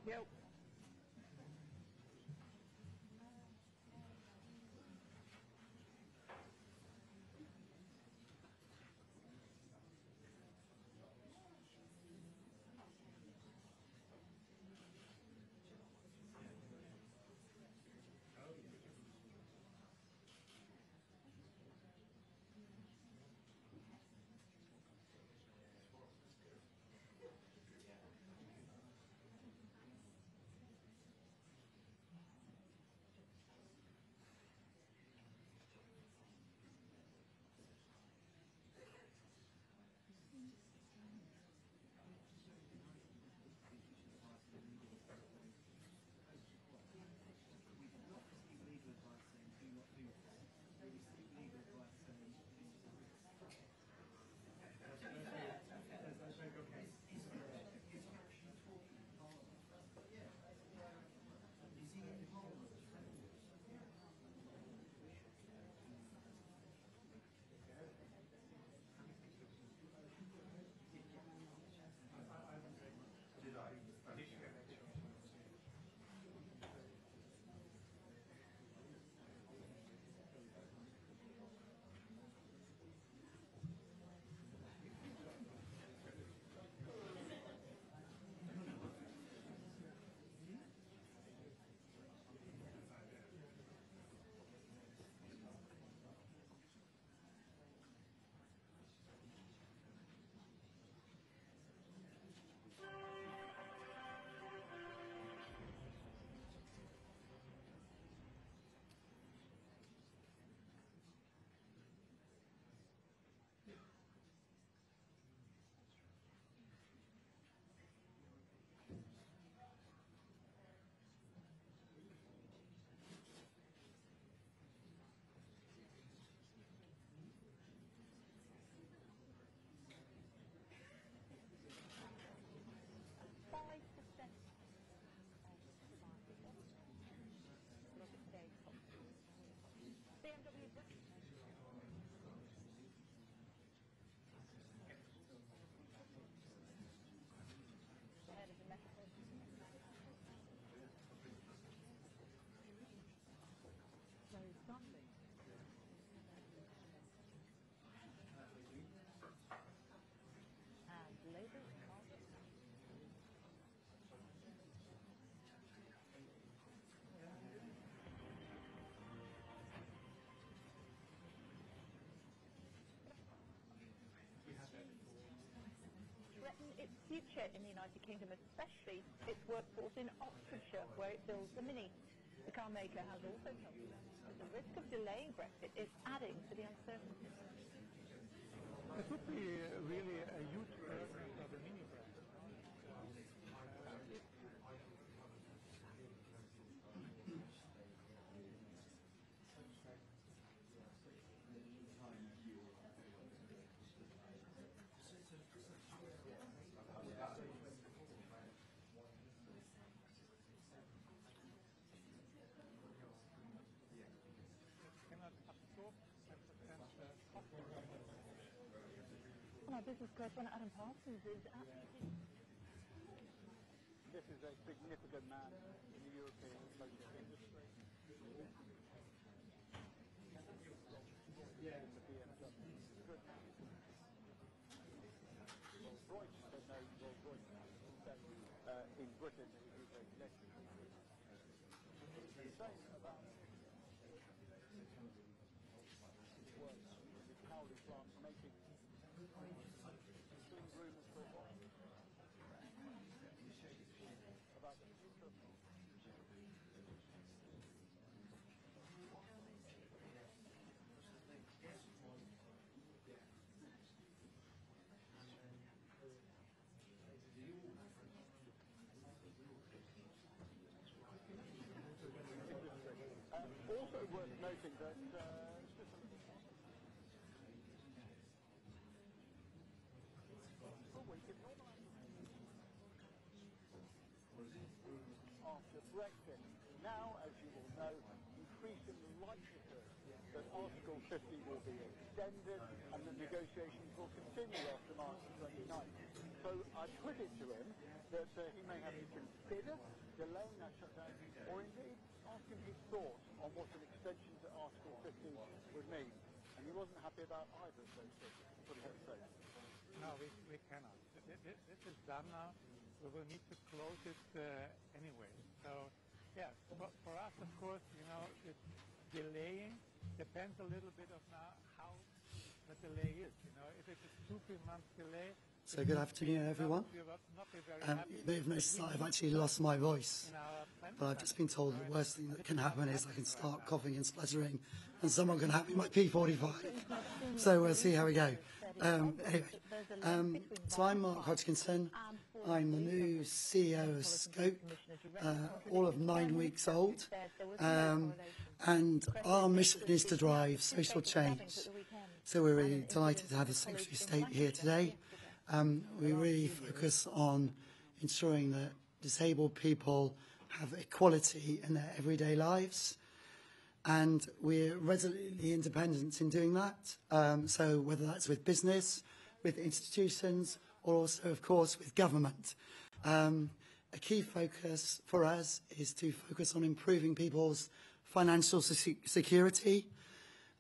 Yep. Threaten its future in the United Kingdom, especially its workforce in Oxfordshire, where it builds the Mini. The car maker has also told us that the risk of delaying Brexit is adding to the uncertainty. It would be really a huge burden for the Mini brand. Cannot absorb My business correspondent Adam Parsons is absolutely... This is a significant man in the European motor industry. In the BMW. Good man. Rolls-Royce, but no Rolls-Royce. In Britain, it is a legend. The same about works with Cowley plant making clean rooms for about the future. Also worth noting that after Brexit, now, as you will know, increasing likelihood that Article 50 will be extended and the negotiations will continue after March 29th. So I put it to him, that he may have to consider delaying that shutdown, or indeed asking his thoughts on what an extension to Article 50 would mean. And he wasn't happy about either of those things, that's what he had to say. No, we cannot. This is done now. We will need to close it anyway. So, yeah, for us, of course, you know, it's delaying depends a little bit of now how the delay is. You know, if it's a 2-3 month delay. So good afternoon, everyone. You've noticed that I've actually lost my voice, but I've just been told the worst thing that can happen is I can start coughing and spluttering, and someone can hand me my P45. So we'll see how we go. So I'm Mark Hodgkinson. I'm the new CEO of Scope, all of 9 weeks old, and our mission is to drive social change. So we're really delighted to have the Secretary of State here today. We really focus on ensuring that disabled people have equality in their everyday lives, and we're resolutely independent in doing that. So whether that's with business, with institutions, or also, of course, with government. A key focus for us is to focus on improving people's financial security.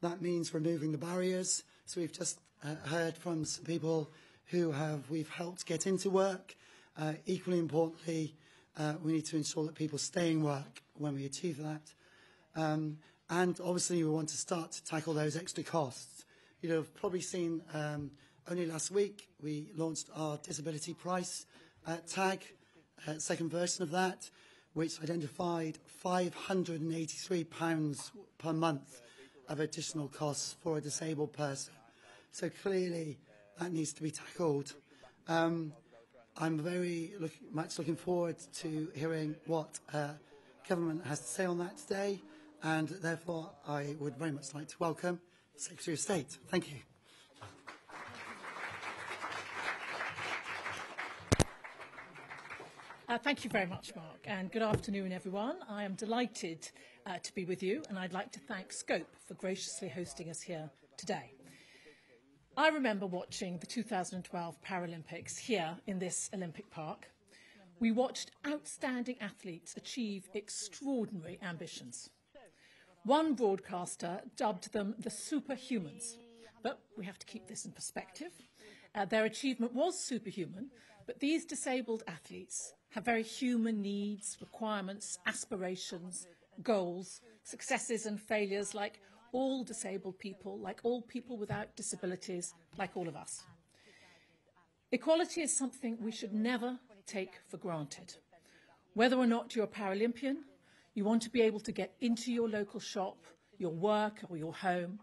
That means removing the barriers. So we've just heard from some people who we've helped get into work. Equally importantly, we need to ensure that people stay in work when we achieve that. And obviously we want to start to tackle those extra costs. You've probably seen only last week we launched our disability price tag, second version of that, which identified £583 per month of additional costs for a disabled person. So clearly that needs to be tackled. I'm very much looking forward to hearing what government has to say on that today, and therefore I would very much like to welcome the Secretary of State. Thank you. Thank you very much, Mark, and good afternoon, everyone. I am delighted to be with you, and I'd like to thank Scope for graciously hosting us here today. I remember watching the 2012 Paralympics here in this Olympic Park. We watched outstanding athletes achieve extraordinary ambitions. One broadcaster dubbed them the superhumans, but we have to keep this in perspective. Their achievement was superhuman, but these disabled athletes have very human needs, requirements, aspirations, goals, successes and failures like all disabled people, like all people without disabilities, like all of us. Equality is something we should never take for granted. Whether or not you're a Paralympian, you want to be able to get into your local shop, your work or your home.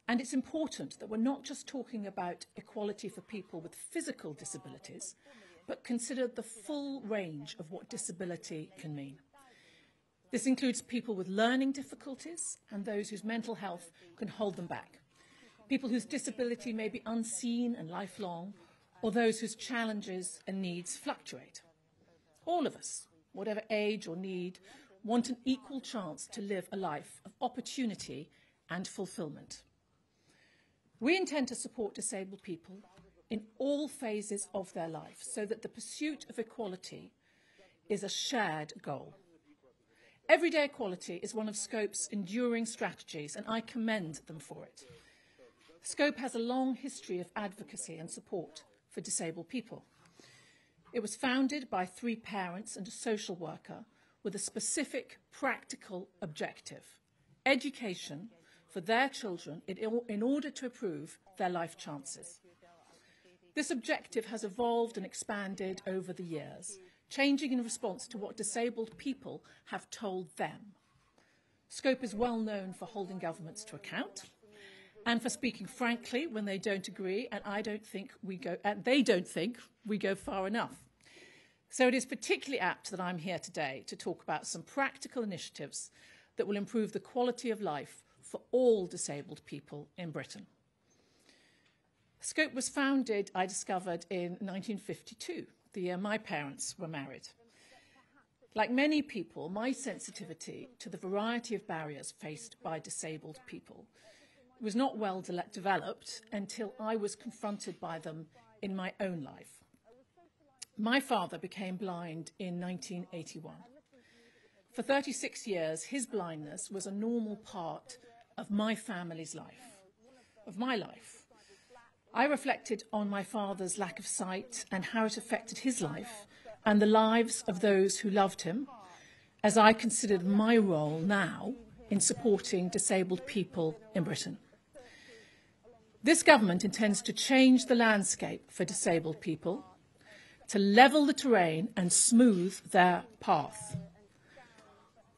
And it's important that we're not just talking about equality for people with physical disabilities, but consider the full range of what disability can mean. This includes people with learning difficulties and those whose mental health can hold them back, people whose disability may be unseen and lifelong, or those whose challenges and needs fluctuate. All of us, whatever age or need, want an equal chance to live a life of opportunity and fulfilment. We intend to support disabled people in all phases of their life so that the pursuit of equality is a shared goal. Everyday equality is one of Scope's enduring strategies, and I commend them for it. Scope has a long history of advocacy and support for disabled people. It was founded by 3 parents and a social worker with a specific practical objective: education for their children in order to improve their life chances. This objective has evolved and expanded over the years, changing in response to what disabled people have told them. Scope is well known for holding governments to account and for speaking frankly when they don't agree, and they don't think we go far enough. So it is particularly apt that I'm here today to talk about some practical initiatives that will improve the quality of life for all disabled people in Britain. Scope was founded, I discovered, in 1952, the year my parents were married. Like many people, my sensitivity to the variety of barriers faced by disabled people was not well developed until I was confronted by them in my own life. My father became blind in 1981. For 36 years, his blindness was a normal part of my family's life, of my life. I reflected on my father's lack of sight and how it affected his life and the lives of those who loved him, as I considered my role now in supporting disabled people in Britain. This government intends to change the landscape for disabled people, to level the terrain and smooth their path.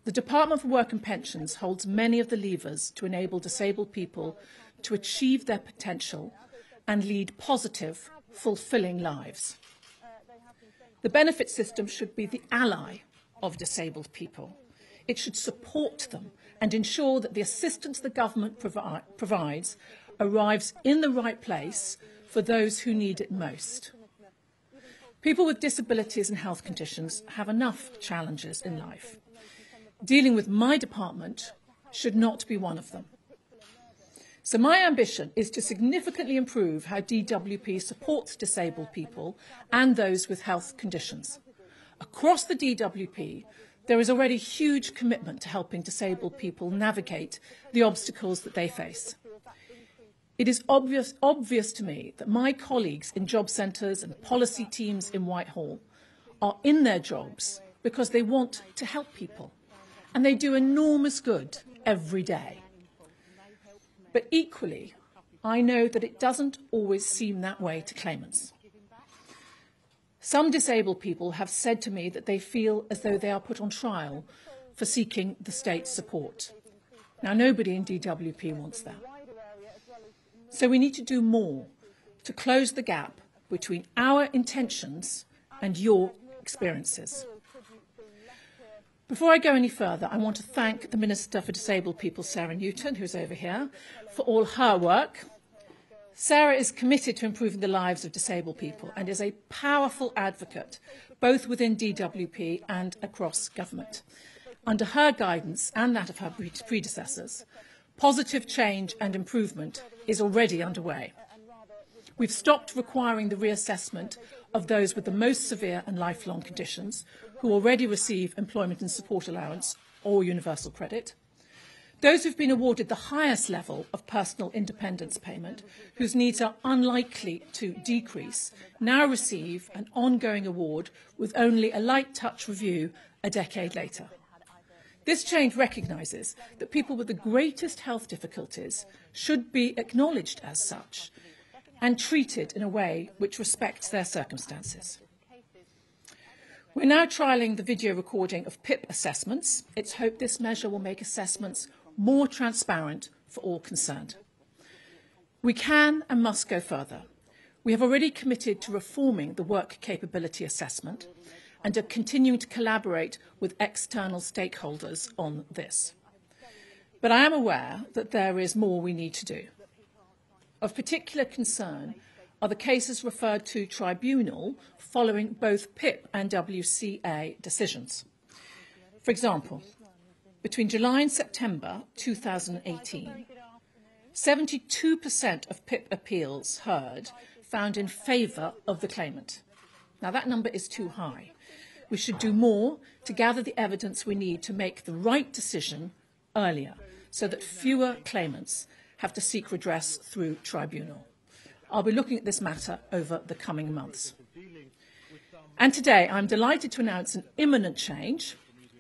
The Department for Work and Pensions holds many of the levers to enable disabled people to achieve their potential and lead positive, fulfilling lives. The benefit system should be the ally of disabled people. It should support them and ensure that the assistance the government provides arrives in the right place for those who need it most. People with disabilities and health conditions have enough challenges in life. Dealing with my department should not be one of them. So my ambition is to significantly improve how DWP supports disabled people and those with health conditions. Across the DWP, there is already huge commitment to helping disabled people navigate the obstacles that they face. It is obvious to me that my colleagues in job centres and policy teams in Whitehall are in their jobs because they want to help people, and they do enormous good every day. But equally, I know that it doesn't always seem that way to claimants. Some disabled people have said to me that they feel as though they are put on trial for seeking the state's support. Now, nobody in DWP wants that. So we need to do more to close the gap between our intentions and your experiences. Before I go any further, I want to thank the Minister for Disabled People, Sarah Newton, who's over here, for all her work. Sarah is committed to improving the lives of disabled people and is a powerful advocate, both within DWP and across government. Under her guidance and that of her predecessors, positive change and improvement is already underway. We've stopped requiring the reassessment of those with the most severe and lifelong conditions who already receive employment and support allowance or universal credit. Those who've been awarded the highest level of personal independence payment, whose needs are unlikely to decrease, now receive an ongoing award with only a light touch review a decade later. This change recognises that people with the greatest health difficulties should be acknowledged as such and treated in a way which respects their circumstances. We're now trialling the video recording of PIP assessments. It's hoped this measure will make assessments more transparent for all concerned. We can and must go further. We have already committed to reforming the work capability assessment and are continuing to collaborate with external stakeholders on this. But I am aware that there is more we need to do. Of particular concern are the cases referred to tribunal following both PIP and WCA decisions. For example, between July and September 2018, 72% of PIP appeals heard found in favour of the claimant. Now, that number is too high. We should do more to gather the evidence we need to make the right decision earlier, so that fewer claimants have to seek redress through tribunal. I'll be looking at this matter over the coming months. And today, I'm delighted to announce an imminent change.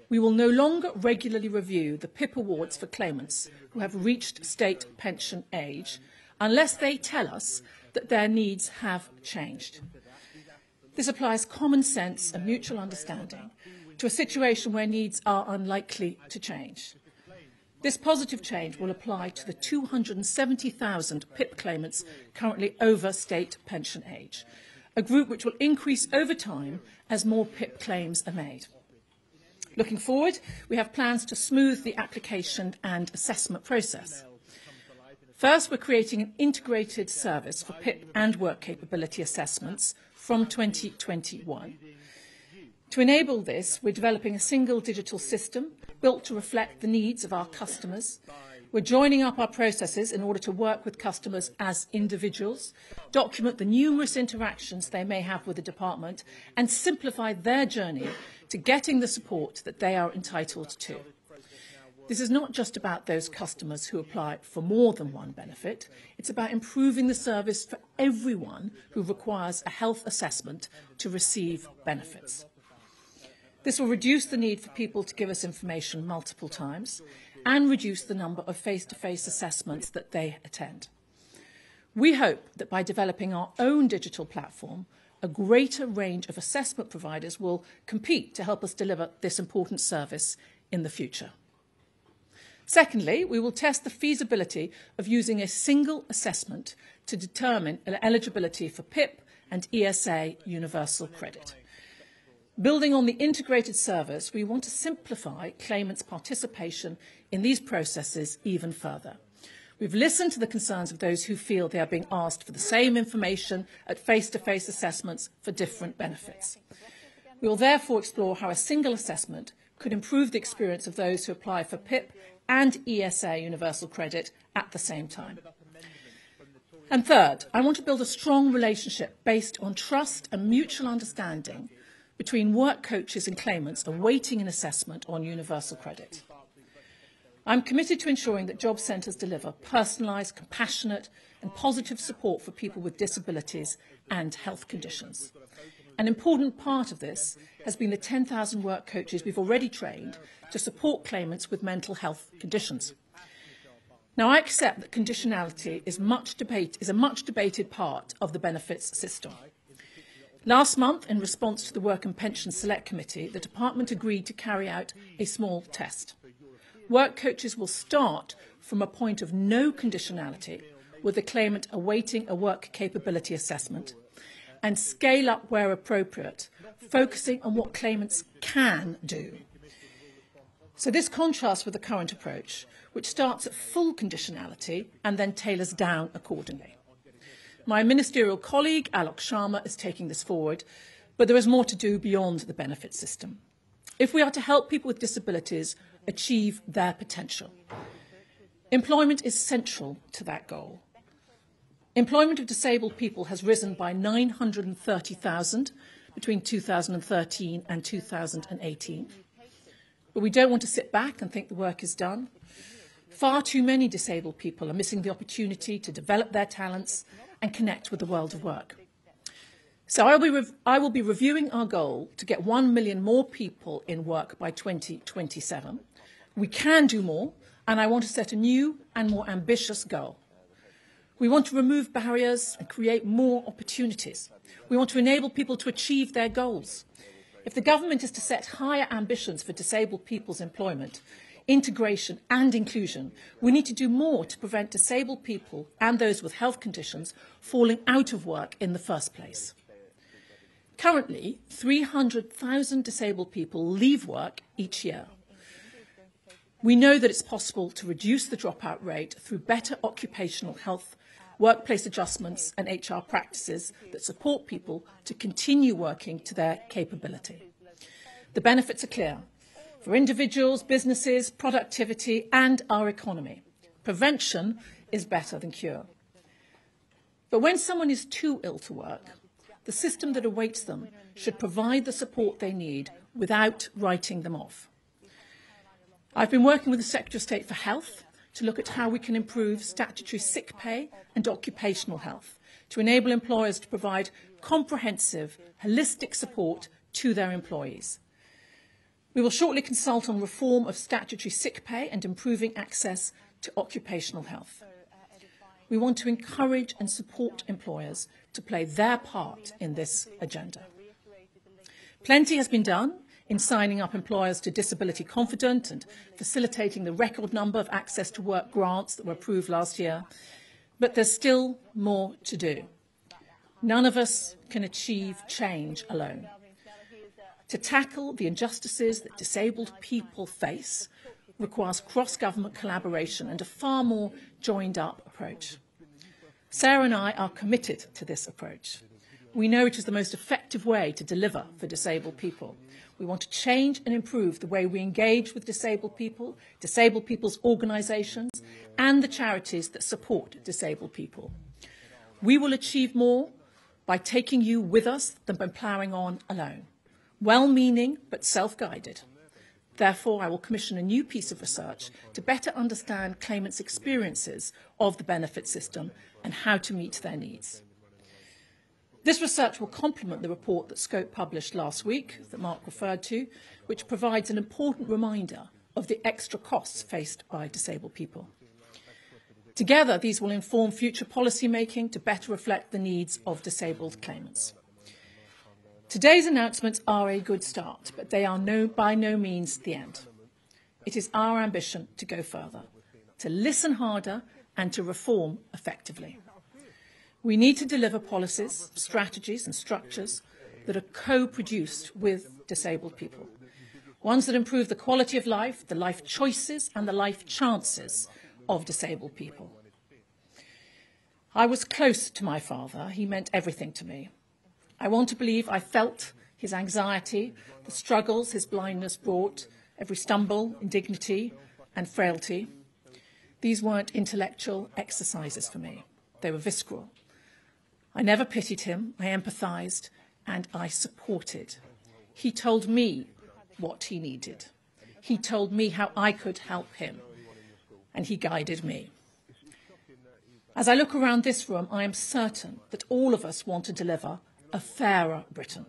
We will no longer regularly review the PIP awards for claimants who have reached state pension age unless they tell us that their needs have changed. This applies common sense and mutual understanding to a situation where needs are unlikely to change. This positive change will apply to the 270,000 PIP claimants currently over state pension age, a group which will increase over time as more PIP claims are made. Looking forward, we have plans to smooth the application and assessment process. First, we're creating an integrated service for PIP and work capability assessments from 2021. To enable this, we're developing a single digital system built to reflect the needs of our customers, We're joining up our processes in order to work with customers as individuals, document the numerous interactions they may have with the department, and simplify their journey to getting the support that they are entitled to. This is not just about those customers who apply for more than one benefit. It's about improving the service for everyone who requires a health assessment to receive benefits. This will reduce the need for people to give us information multiple times and reduce the number of face-to-face assessments that they attend. We hope that by developing our own digital platform, a greater range of assessment providers will compete to help us deliver this important service in the future. Secondly, we will test the feasibility of using a single assessment to determine eligibility for PIP and ESA universal credit. Building on the integrated service, we want to simplify claimants' participation in these processes even further. We've listened to the concerns of those who feel they are being asked for the same information at face-to-face assessments for different benefits. We will therefore explore how a single assessment could improve the experience of those who apply for PIP and ESA universal credit at the same time. And third, I want to build a strong relationship based on trust and mutual understanding between work coaches and claimants awaiting an assessment on universal credit. I'm committed to ensuring that job centres deliver personalised, compassionate and positive support for people with disabilities and health conditions. An important part of this has been the 10,000 work coaches we've already trained to support claimants with mental health conditions. Now, I accept that conditionality is a much debated part of the benefits system. Last month, in response to the Work and Pension Select Committee, the Department agreed to carry out a small test. Work coaches will start from a point of no conditionality with the claimant awaiting a work capability assessment and scale up where appropriate, focusing on what claimants can do. So this contrasts with the current approach, which starts at full conditionality and then tailors down accordingly. My ministerial colleague, Alok Sharma, is taking this forward, but there is more to do beyond the benefit system. If we are to help people with disabilities achieve their potential, employment is central to that goal. Employment of disabled people has risen by 930,000 between 2013 and 2018. But we don't want to sit back and think the work is done. Far too many disabled people are missing the opportunity to develop their talents and connect with the world of work. So I will be reviewing our goal to get 1 million more people in work by 2027. We can do more, and I want to set a new and more ambitious goal. We want to remove barriers and create more opportunities. We want to enable people to achieve their goals. If the government is to set higher ambitions for disabled people's employment, integration and inclusion, we need to do more to prevent disabled people and those with health conditions falling out of work in the first place. Currently, 300,000 disabled people leave work each year. We know that it's possible to reduce the dropout rate through better occupational health, workplace adjustments and HR practices that support people to continue working to their capability. The benefits are clear for individuals, businesses, productivity and our economy. Prevention is better than cure. But when someone is too ill to work, the system that awaits them should provide the support they need without writing them off. I've been working with the Secretary of State for Health to look at how we can improve statutory sick pay and occupational health to enable employers to provide comprehensive, holistic support to their employees. We will shortly consult on reform of statutory sick pay and improving access to occupational health. We want to encourage and support employers to play their part in this agenda. Plenty has been done in signing up employers to Disability Confident and facilitating the record number of access to work grants that were approved last year, but there's still more to do. None of us can achieve change alone. To tackle the injustices that disabled people face requires cross-government collaboration and a far more joined-up approach. Sarah and I are committed to this approach. We know it is the most effective way to deliver for disabled people. We want to change and improve the way we engage with disabled people's organisations, and the charities that support disabled people. We will achieve more by taking you with us than by ploughing on alone. Well-meaning but self-guided. Therefore, I will commission a new piece of research to better understand claimants' experiences of the benefit system and how to meet their needs. This research will complement the report that Scope published last week, that Mark referred to, which provides an important reminder of the extra costs faced by disabled people. Together, these will inform future policy making to better reflect the needs of disabled claimants. Today's announcements are a good start, but they are by no means the end. It is our ambition to go further, to listen harder and to reform effectively. We need to deliver policies, strategies and structures that are co-produced with disabled people, ones that improve the quality of life, the life choices and the life chances of disabled people. I was close to my father. He meant everything to me. I want to believe I felt his anxiety, the struggles his blindness brought, every stumble, indignity and frailty. These weren't intellectual exercises for me. They were visceral. I never pitied him, I empathised, and I supported. He told me what he needed. He told me how I could help him, and he guided me. As I look around this room, I am certain that all of us want to deliver a fairer Britain.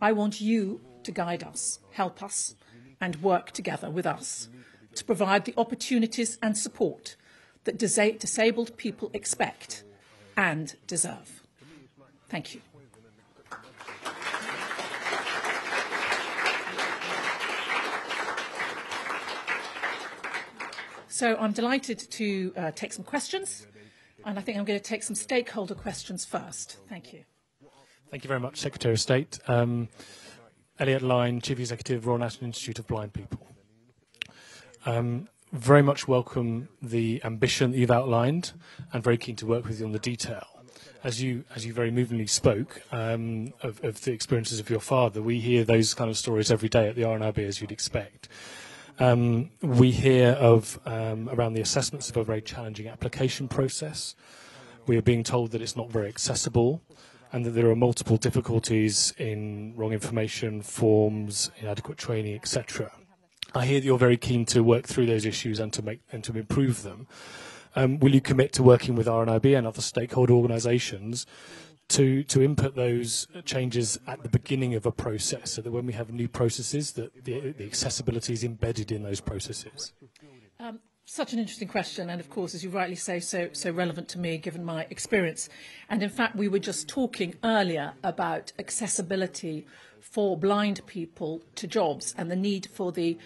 I want you to guide us, help us, and work together with us to provide the opportunities and support that disabled people expect and deserve. Thank you. So I'm delighted to take some questions, and I think I'm going to take some stakeholder questions first. Thank you. Thank you very much, Secretary of State. Elliot Lyne, Chief Executive, Royal National Institute of Blind People. Very much welcome the ambition that you've outlined, and very keen to work with you on the detail. As you very movingly spoke of the experiences of your father, we hear those kind of stories every day at the RNIB, as you'd expect. We hear of around the assessments of a very challenging application process. We are being told that it's not very accessible, and that there are multiple difficulties in wrong information, forms, inadequate training, etc. I hear that you're very keen to work through those issues and to improve them. Will you commit to working with RNIB and other stakeholder organisations to input those changes at the beginning of a process, so that when we have new processes, that the accessibility is embedded in those processes? Such an interesting question, and of course, as you rightly say, so relevant to me given my experience. And in fact, we were just talking earlier about accessibility for blind people to jobs and the need for the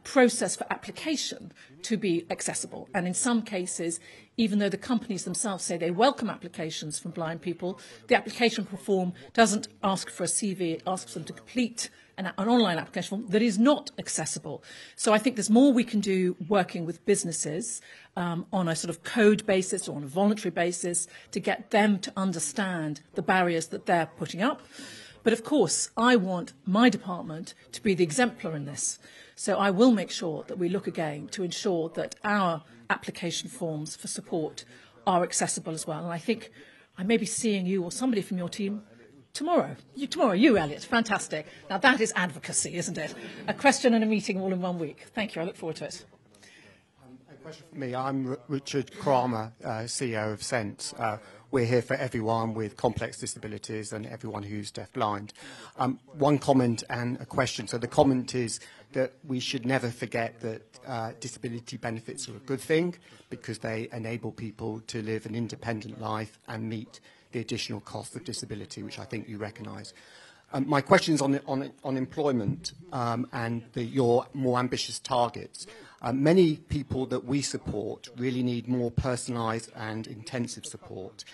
process for application to be accessible. And in some cases, even though the companies themselves say they welcome applications from blind people, the application form doesn't ask for a CV, it asks them to complete an online application form that is not accessible. So I think there's more we can do working with businesses on a sort of code basis or on a voluntary basis to get them to understand the barriers that they're putting up. But of course, I want my department to be the exemplar in this. So I will make sure that we look again to ensure that our application forms for support are accessible as well. And I think I may be seeing you or somebody from your team tomorrow. You, Elliot. Fantastic. Now that is advocacy, isn't it? A question and a meeting all in 1 week. Thank you. I look forward to it. A question for me. I'm Richard Kramer, CEO of Sense. We're here for everyone with complex disabilities and everyone who's deafblind. One comment and a question. So the comment is that we should never forget that disability benefits are a good thing because they enable people to live an independent life and meet the additional cost of disability, which I think you recognise. My question is on employment and your more ambitious targets. Many people that we support really need more personalised and intensive support.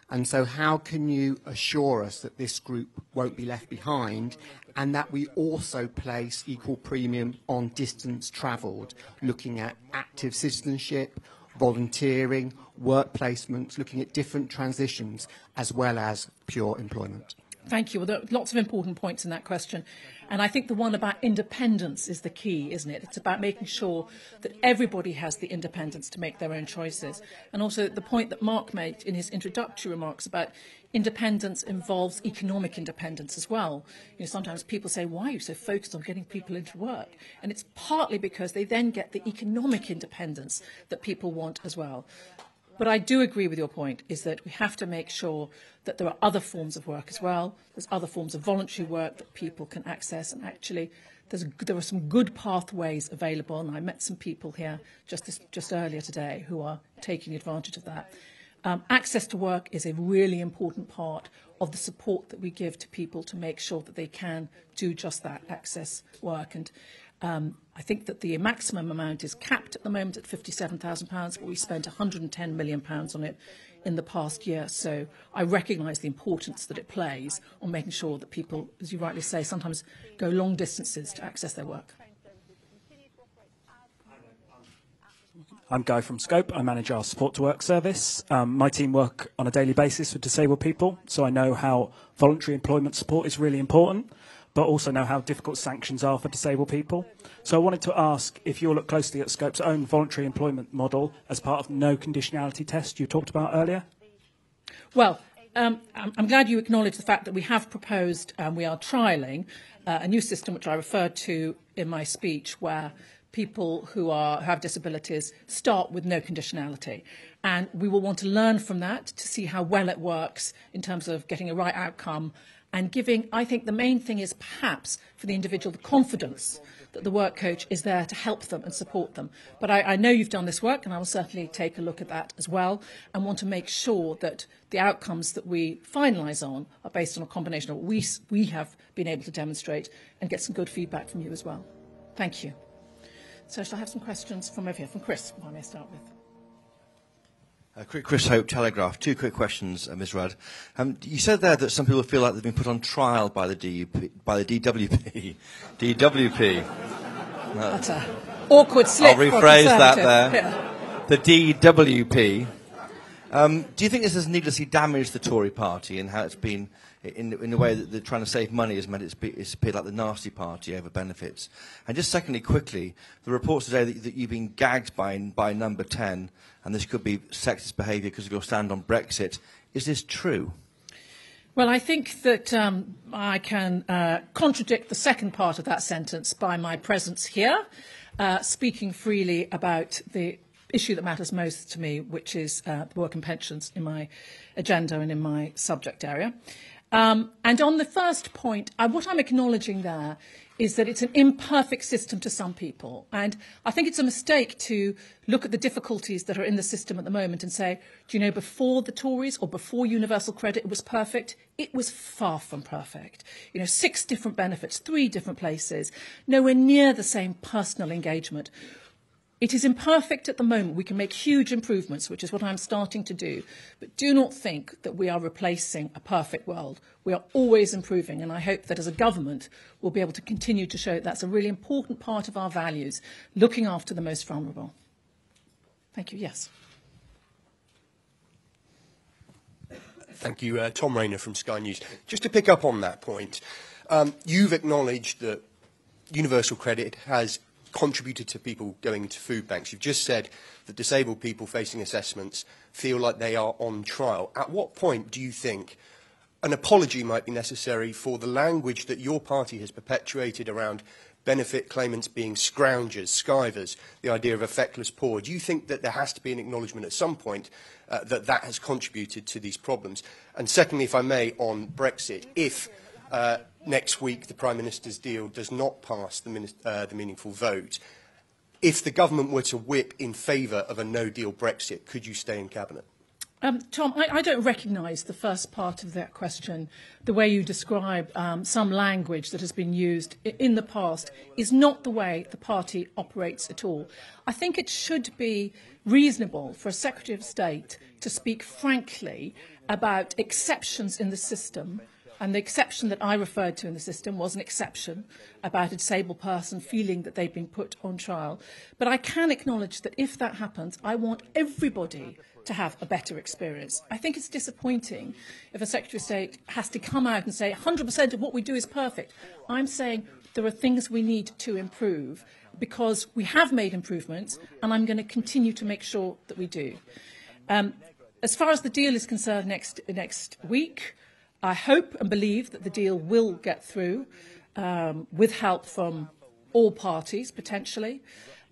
And so how can you assure us that this group won't be left behind, and that we also place equal premium on distance travelled, looking at active citizenship, volunteering, work placements, looking at different transitions as well as pure employment? Thank you. Well, there are lots of important points in that question. And I think the one about independence is the key, isn't it? It's about making sure that everybody has the independence to make their own choices. And also the point that Mark made in his introductory remarks about independence involves economic independence as well. You know, sometimes people say, why are you so focused on getting people into work? And it's partly because they then get the economic independence that people want as well. But I do agree with your point, is that we have to make sure that there are other forms of work as well. There's other forms of voluntary work that people can access. And actually, there are some good pathways available. And I met some people here just earlier today who are taking advantage of that. Access to work is a really important part of the support that we give to people to make sure that they can do just that, access work. And I think that the maximum amount is capped at the moment at £57,000, but we spent £110 million on it in the past year. So I recognise the importance that it plays on making sure that people, as you rightly say, sometimes go long distances to access their work. I'm Guy from Scope. I manage our support to work service. My team work on a daily basis with disabled people, so I know how voluntary employment support is really important, but also know how difficult sanctions are for disabled people. So I wanted to ask if you'll look closely at Scope's own voluntary employment model as part of the no conditionality test you talked about earlier. Well, I'm glad you acknowledge the fact that we have proposed and we are trialling a new system which I referred to in my speech, where people who have disabilities start with no conditionality. And we will want to learn from that to see how well it works in terms of getting a right outcome and giving, I think the main thing is perhaps for the individual the confidence that the work coach is there to help them and support them. But I know you've done this work, and I will certainly take a look at that as well and want to make sure that the outcomes that we finalise on are based on a combination of what we have been able to demonstrate and get some good feedback from you as well. Thank you. So shall I have some questions from over here? From Chris, if I may start with. Chris Hope, Telegraph. Two quick questions, Ms. Rudd. You said there that some people feel like they've been put on trial by the DWP. DWP. That's an awkward slip. I'll rephrase that there. Yeah. The DWP. Do you think this has needlessly damaged the Tory party and how it's been, in the way that they're trying to save money, has meant it's appeared like the nasty party over benefits? And just secondly, quickly, the reports today that you've been gagged by Number 10, and this could be sexist behaviour because of your stand on Brexit. Is this true? Well, I think that I can contradict the second part of that sentence by my presence here, speaking freely about the issue that matters most to me, which is work and pensions in my agenda and in my subject area. And on the first point, what I'm acknowledging there is that it's an imperfect system to some people. And I think it's a mistake to look at the difficulties that are in the system at the moment and say, do you know, before the Tories or before universal credit, it was perfect. It was far from perfect. You know, 6 different benefits, 3 different places, nowhere near the same personal engagement. It is imperfect at the moment. We can make huge improvements, which is what I'm starting to do. But do not think that we are replacing a perfect world. We are always improving, and I hope that as a government we'll be able to continue to show that's a really important part of our values, looking after the most vulnerable. Thank you. Yes. Thank you. Tom Rayner from Sky News. Just to pick up on that point, you've acknowledged that universal credit has contributed to people going into food banks. You've just said that disabled people facing assessments feel like they are on trial. At what point do you think an apology might be necessary for the language that your party has perpetuated around benefit claimants being scroungers, skivers, the idea of a feckless poor? Do you think that there has to be an acknowledgement at some point that that has contributed to these problems? And secondly, if I may, on Brexit, if next week the Prime Minister's deal does not pass the meaningful vote, if the government were to whip in favour of a no-deal Brexit, could you stay in Cabinet? Tom, I don't recognise the first part of that question. The way you describe some language that has been used in the past is not the way the party operates at all. I think it should be reasonable for a Secretary of State to speak frankly about exceptions in the system And the exception that I referred to in the system was an exception about a disabled person feeling that they've been put on trial. But I can acknowledge that if that happens, I want everybody to have a better experience. I think it's disappointing if a Secretary of State has to come out and say 100% of what we do is perfect. I'm saying there are things we need to improve because we have made improvements, and I'm going to continue to make sure that we do. As far as the deal is concerned next week, I hope and believe that the deal will get through with help from all parties, potentially,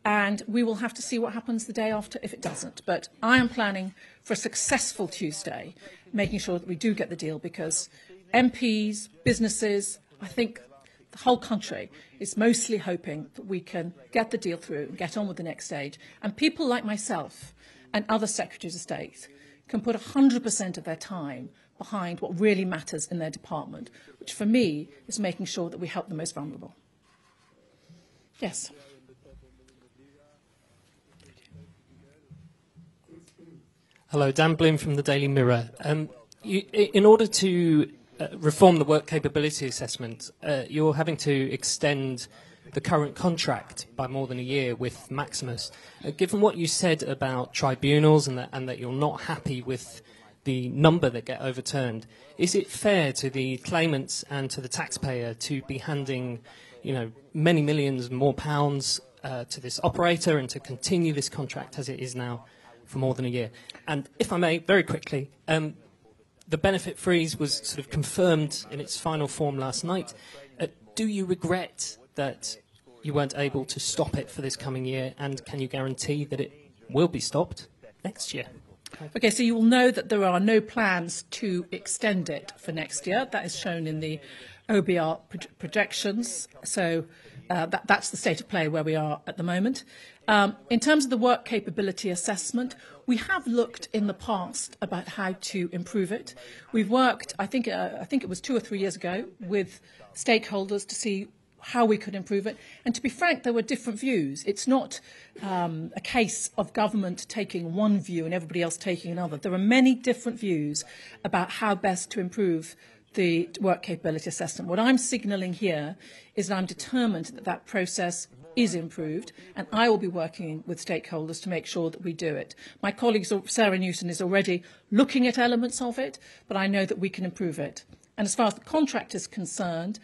and we will have to see what happens the day after if it doesn't. But I am planning for a successful Tuesday, making sure that we do get the deal, because MPs, businesses, I think the whole country is mostly hoping that we can get the deal through and get on with the next stage. And people like myself and other Secretaries of State can put 100% of their time behind what really matters in their department, which for me is making sure that we help the most vulnerable. Yes. Hello, Dan Bloom from the Daily Mirror. In order to reform the work capability assessment, you're having to extend the current contract by more than a year with Maximus. Given what you said about tribunals and that you're not happy with the number that get overturned, is it fair to the claimants and to the taxpayer to be handing, many millions more pounds to this operator and to continue this contract as it is now for more than a year? And if I may, very quickly, the benefit freeze was sort of confirmed in its final form last night. Do you regret that you weren't able to stop it for this coming year, and can you guarantee that it will be stopped next year? Okay, so you will know that there are no plans to extend it for next year. That is shown in the OBR projections. So that's the state of play where we are at the moment. In terms of the work capability assessment, we have looked in the past about how to improve it. We've worked, I think it was 2 or 3 years ago, with stakeholders to see how we could improve it. And to be frank, there were different views. It's not a case of government taking one view and everybody else taking another. There are many different views about how best to improve the work capability assessment. What I'm signalling here is that I'm determined that that process is improved, and I will be working with stakeholders to make sure that we do it. My colleague Sarah Newton is already looking at elements of it, but I know that we can improve it. And as far as the contract is concerned,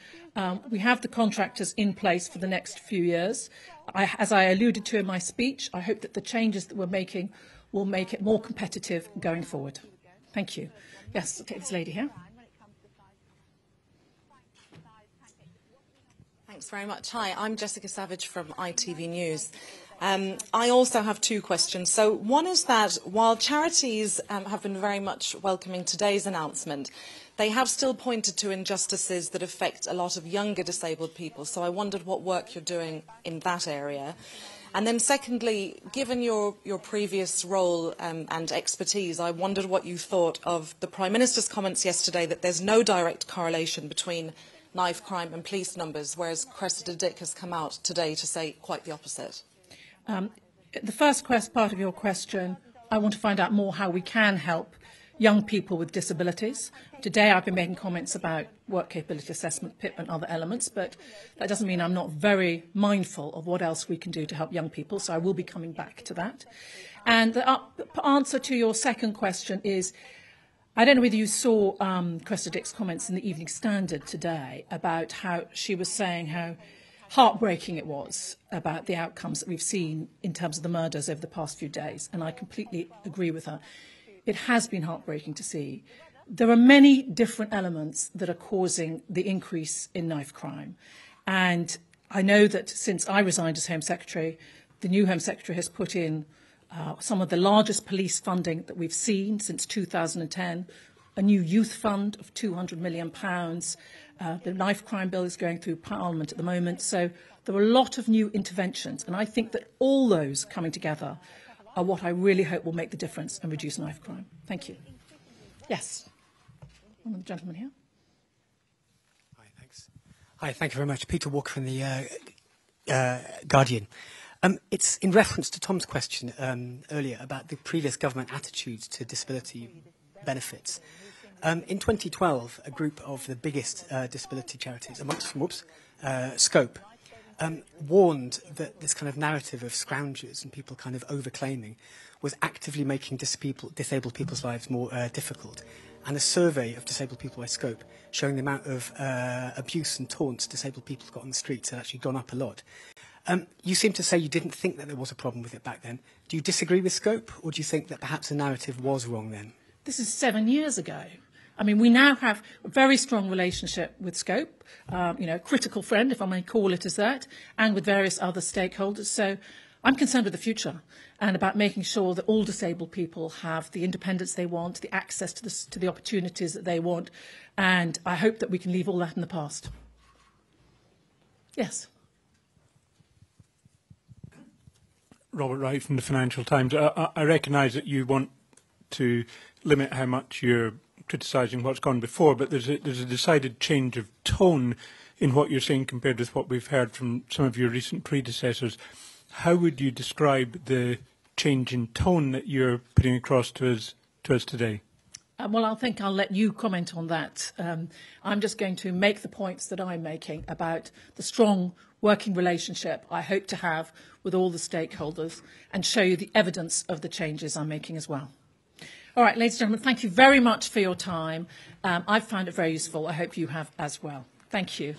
we have the contractors in place for the next few years. As I alluded to in my speech, I hope that the changes that we're making will make it more competitive going forward. Thank you. Yes, I'll take this lady here. Thanks very much. Hi, I'm Jessica Savage from ITV News. I also have 2 questions. So one is that while charities have been very much welcoming today's announcement, they have still pointed to injustices that affect a lot of younger disabled people. So I wondered what work you're doing in that area. And then secondly, given your previous role and expertise, I wondered what you thought of the Prime Minister's comments yesterday that there's no direct correlation between knife crime and police numbers, whereas Cressida Dick has come out today to say quite the opposite. The first part of your question, I want to find out more how we can help young people with disabilities. Today I've been making comments about work capability assessment, PIP and other elements, but that doesn't mean I'm not very mindful of what else we can do to help young people, so I will be coming back to that. And the answer to your second question is, I don't know whether you saw Cressida Dick's comments in the Evening Standard today about how she was saying how heartbreaking it was about the outcomes that we've seen in terms of the murders over the past few days, and I completely agree with her. It has been heartbreaking to see. There are many different elements that are causing the increase in knife crime, and I know that since I resigned as Home Secretary, the new Home Secretary has put in some of the largest police funding that we've seen since 2010, a new youth fund of £200 million. The knife crime bill is going through Parliament at the moment. So there are a lot of new interventions. And I think that all those coming together are what I really hope will make the difference and reduce knife crime. Thank you. Yes. One of the gentlemen here. Hi, thanks. Hi, thank you very much. Peter Walker from the Guardian. It's in reference to Tom's question earlier about the previous government attitudes to disability benefits. In 2012, a group of the biggest disability charities, amongst them, Scope, warned that this kind of narrative of scroungers and people kind of overclaiming was actively making disabled people's lives more difficult. And a survey of disabled people by Scope showing the amount of abuse and taunts disabled people got on the streets had actually gone up a lot. You seem to say you didn't think that there was a problem with it back then. Do you disagree with Scope, or do you think that perhaps the narrative was wrong then? This is 7 years ago. I mean, we now have a very strong relationship with Scope, a critical friend, if I may call it as that, and with various other stakeholders. So I'm concerned with the future and about making sure that all disabled people have the independence they want, the access to the opportunities that they want, and I hope that we can leave all that in the past. Yes. Robert Wright from the Financial Times. I recognise that you want to limit how much you're criticising what's gone before, but there's a decided change of tone in what you're saying compared with what we've heard from some of your recent predecessors. How would you describe the change in tone that you're putting across to us today? Well, I think I'll let you comment on that. I'm just going to make the points that I'm making about the strong working relationship I hope to have with all the stakeholders and show you the evidence of the changes I'm making as well. All right, ladies and gentlemen, thank you very much for your time. I've found it very useful. I hope you have as well. Thank you.